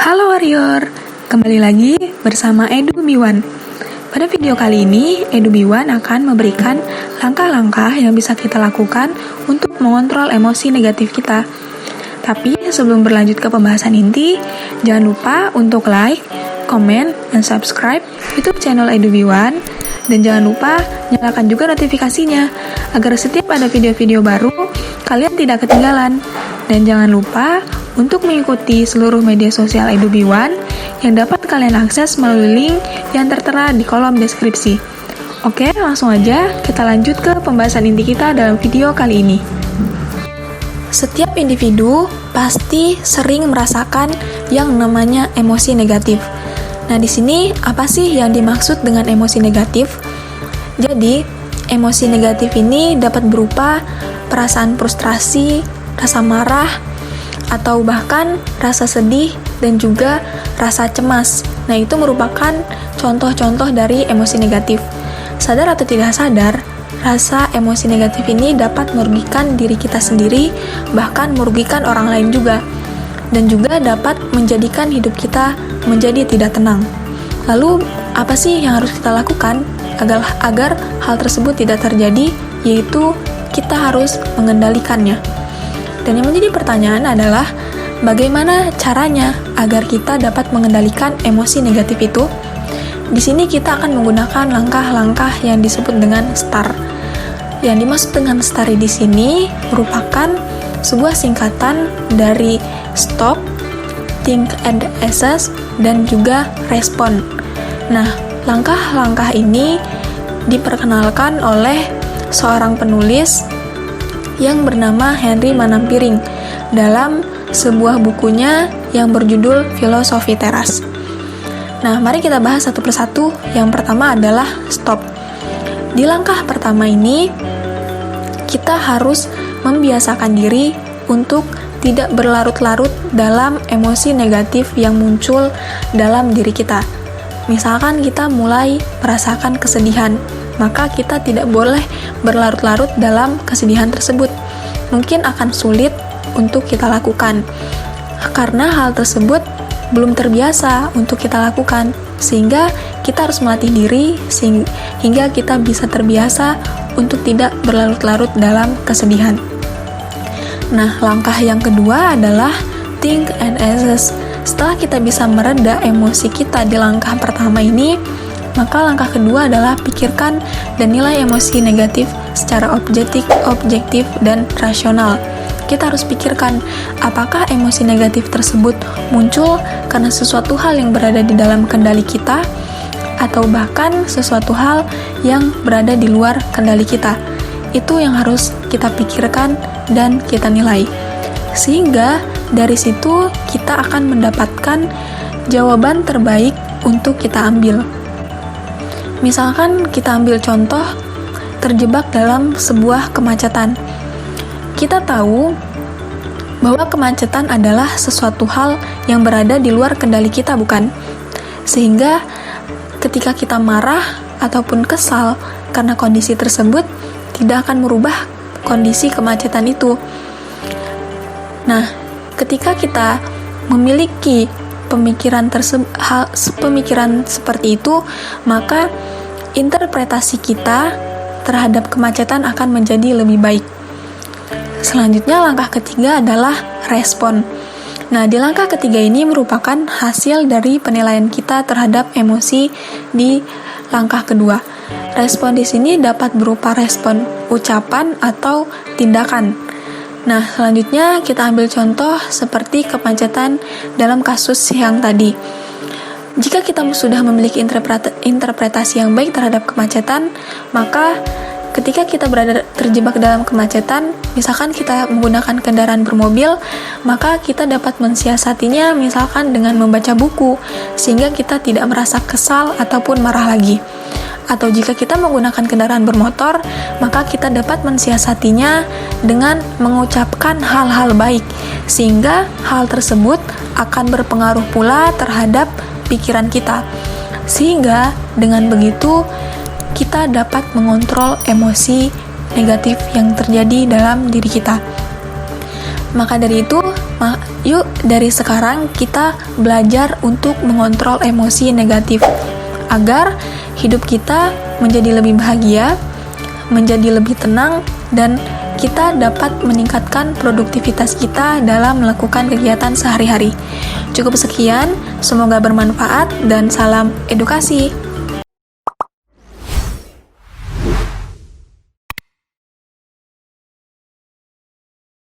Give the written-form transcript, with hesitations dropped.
Halo Warrior, kembali lagi bersama Edu Biwan. Pada video kali ini, Edu Biwan akan memberikan langkah-langkah yang bisa kita lakukan untuk mengontrol emosi negatif kita. Tapi sebelum berlanjut ke pembahasan inti, jangan lupa untuk like, komen, dan subscribe YouTube channel Edu Biwan. Dan jangan lupa nyalakan juga notifikasinya, agar setiap ada video-video baru, kalian tidak ketinggalan. Dan jangan lupa untuk mengikuti seluruh media sosial Edu Biwan yang dapat kalian akses melalui link yang tertera di kolom deskripsi. Oke, langsung aja kita lanjut ke pembahasan inti kita dalam video kali ini. Setiap individu pasti sering merasakan yang namanya emosi negatif. Nah, di sini apa sih yang dimaksud dengan emosi negatif? Jadi, emosi negatif ini dapat berupa perasaan frustrasi, rasa marah, atau bahkan rasa sedih dan juga rasa cemas. Nah, itu merupakan contoh-contoh dari emosi negatif. Sadar atau tidak sadar, rasa emosi negatif ini dapat merugikan diri kita sendiri, bahkan merugikan orang lain juga, dan juga dapat menjadikan hidup kita menjadi tidak tenang. Lalu, apa sih yang harus kita lakukan agar hal tersebut tidak terjadi, yaitu kita harus mengendalikannya. Dan yang menjadi pertanyaan adalah, bagaimana caranya agar kita dapat mengendalikan emosi negatif itu? Di sini kita akan menggunakan langkah-langkah yang disebut dengan STAR. Yang dimaksud dengan STAR di sini merupakan sebuah singkatan dari Stop, Think and Assess, dan juga Respond. Nah, langkah-langkah ini diperkenalkan oleh seorang penulis yang bernama Henry Manampiring dalam sebuah bukunya yang berjudul Filosofi Teras. Nah, mari kita bahas satu persatu. Yang pertama adalah stop. Di langkah pertama ini, kita harus membiasakan diri untuk tidak berlarut-larut dalam emosi negatif yang muncul dalam diri kita. Misalkan kita mulai merasakan kesedihan, maka kita tidak boleh berlarut-larut dalam kesedihan tersebut. Mungkin akan sulit untuk kita lakukan, karena hal tersebut belum terbiasa untuk kita lakukan, sehingga kita harus melatih diri hingga kita bisa terbiasa untuk tidak berlarut-larut dalam kesedihan. Nah, langkah yang kedua adalah Think and Assess. Setelah kita bisa mereda emosi kita di langkah pertama ini, maka langkah kedua adalah pikirkan dan nilai emosi negatif secara objektif dan rasional. Kita harus pikirkan apakah emosi negatif tersebut muncul karena sesuatu hal yang berada di dalam kendali kita, atau bahkan sesuatu hal yang berada di luar kendali kita. Itu yang harus kita pikirkan dan kita nilai. Sehingga dari situ kita akan mendapatkan jawaban terbaik untuk kita ambil. Misalkan kita ambil contoh terjebak dalam sebuah kemacetan. Kita tahu bahwa kemacetan adalah sesuatu hal yang berada di luar kendali kita, bukan? Sehingga ketika kita marah ataupun kesal karena kondisi tersebut, tidak akan merubah kondisi kemacetan itu. Nah, ketika kita memiliki pemikiran seperti itu, maka interpretasi kita terhadap kemacetan akan menjadi lebih baik. Selanjutnya, langkah ketiga adalah respon. Nah, di langkah ketiga ini merupakan hasil dari penilaian kita terhadap emosi di langkah kedua. Respon di sini dapat berupa respon ucapan atau tindakan. Nah, selanjutnya kita ambil contoh seperti kemacetan dalam kasus yang tadi. Jika kita sudah memiliki interpretasi yang baik terhadap kemacetan, maka ketika kita terjebak dalam kemacetan, misalkan kita menggunakan kendaraan bermobil, maka kita dapat mensiasatinya misalkan dengan membaca buku, sehingga kita tidak merasa kesal ataupun marah lagi. Atau jika kita menggunakan kendaraan bermotor, maka kita dapat mensiasatinya dengan mengucapkan hal-hal baik, sehingga hal tersebut akan berpengaruh pula terhadap pikiran kita. Sehingga dengan begitu, kita dapat mengontrol emosi negatif yang terjadi dalam diri kita. Maka dari itu, Yuk, dari sekarang kita belajar untuk mengontrol emosi negatif agar hidup kita menjadi lebih bahagia, menjadi lebih tenang, dan kita dapat meningkatkan produktivitas kita dalam melakukan kegiatan sehari-hari. Cukup sekian, semoga bermanfaat dan salam edukasi.